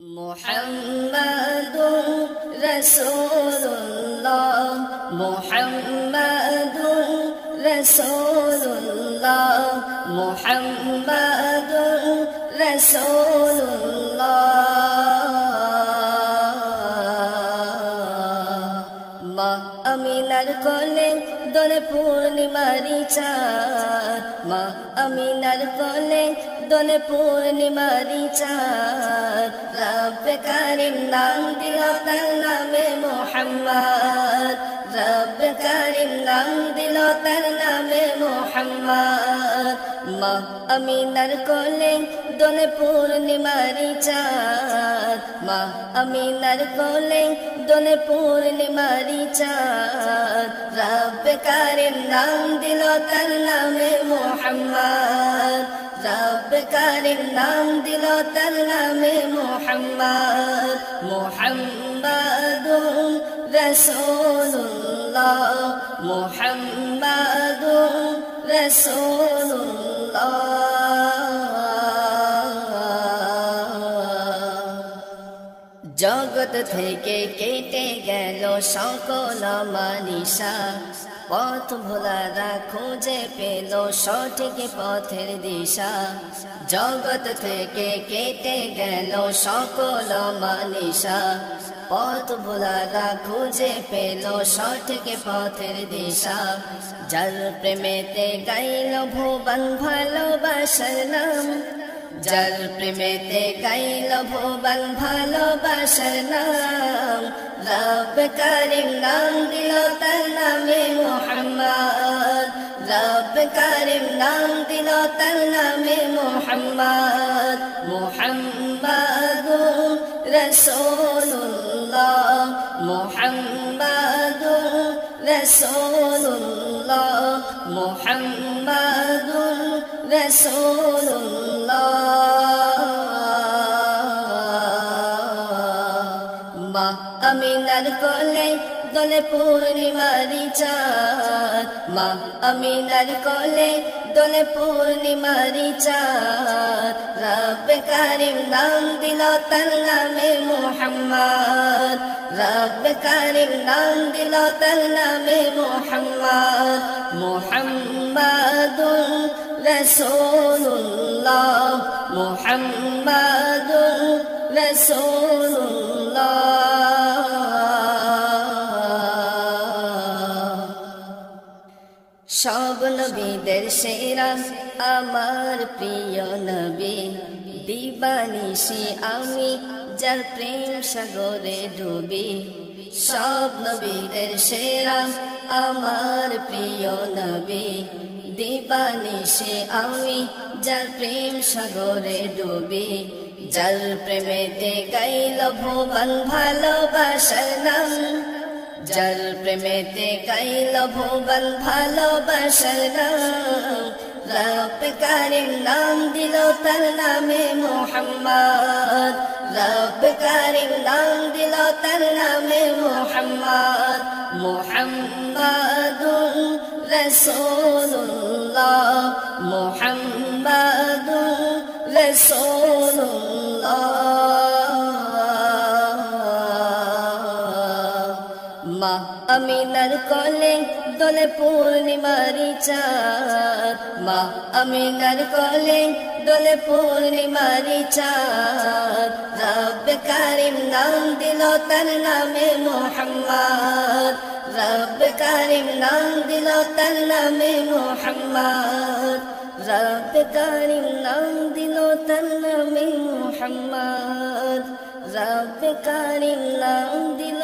মুহাম্মাদুর রাসূলুল্লাহ মুহাম্মাদুর রাসূলুল্লাহ মুহাম্মাদুর রাসূলুল্লাহ মা আমিনার কোলে দোলে পূর্ণিমারি চাঁদ মা আমিনার কোলে দোলে পূর্ণিমারি চাঁদ রব্বে কারিম নাম দিল তার নামে মুহাম্মদ রব্বে কারিম নাম দিল তার নামে মুহাম্মদ মা আমিনার কোলে দোলে পূর্ণিমারি চাঁদ মা আমিনার কোলে দোলে পূর্ণিমারি চাঁদ রব্বে কারিম নাম দিল তার নামে মুহাম্মদ রব্বে কারিম নাম দিল তার নামে মুহাম্মদ মুহাম্মাদুর রাসূলুল্লাহ মুহাম্মাদুর রাসূলুল্লাহ জগৎ থেকে কেটে গেল সকল মানিসা পথ ভোলারা খুঁজে পেল সঠিক পথের দিশা জগৎ থেকে কেটে গেল সকল মানিসা পথ ভোলারা খুঁজে পেল সঠিক পথের দিশা যার প্রেমেতে গাইল ভুবন ভালোবাসার নাম যার প্রেমেতে গাইল ভুবন ভালোবাসার নাম রব্বে কারিম নাম দিল তার নামে মুহাম্মদ রব্বে কারিম নাম দিল তার নামে মুহাম্মদ মুহাম্মাদুর রাসূলুল্লাহ মুহাম্মাদুর রাসূলুল্লাহ মুহাম্মাদুর রাসূলুল্লাহ মা আমিনার কোলে দোলে পূর্ণিমারি চাঁদ মা আমিনার কোলে দোলে পূর্ণিমারি চাঁদ রব্বে কারিম নাম দিল তার নামে মুহাম্মদ রব্বে কারিম নাম দিল তার নামে মুহাম্মদ মুহাম্মাদুর রাসূলুল্লাহ মুহাম্মাদুর রাসূলুল্লাহ সব নবীদের সেরা আমার প্রিয় নবী দিবানিশি আমি যার প্রেম সাগরে ডুবি সব নবীদের সেরা আমার প্রিয় নবী দিবানিশি আমি যার প্রেম সাগরে ডুবি যার প্রেমেতে গাইল ভুবন ভালোবাসার নাম যার প্রেমেতে গাইল ভুবন ভালোবাসার নাম রব্বে কারিম নাম দিল তার নামে মুহাম্মদ রব্বে কারিম নাম দিল তার নামে মুহাম্মদ মুহাম্মাদুর রাসূলুল্লাহ মুহাম্মাদুর রাসূলুল্লাহ মা আমিনার কোলে দোলে পূর্ণিমারি চাঁদ মা আমিনার কোলে দোলে পূর্ণিমারি চাঁদ রব্বে কারিম নাম দিল তার নামে মুহাম্মদ রব্বে কারিম নাম দিল তার নামে মুহাম্মদ রব্বে কারিম নাম দিল তার নামে মুহাম্মদ রব্বে কারিম নাম দিল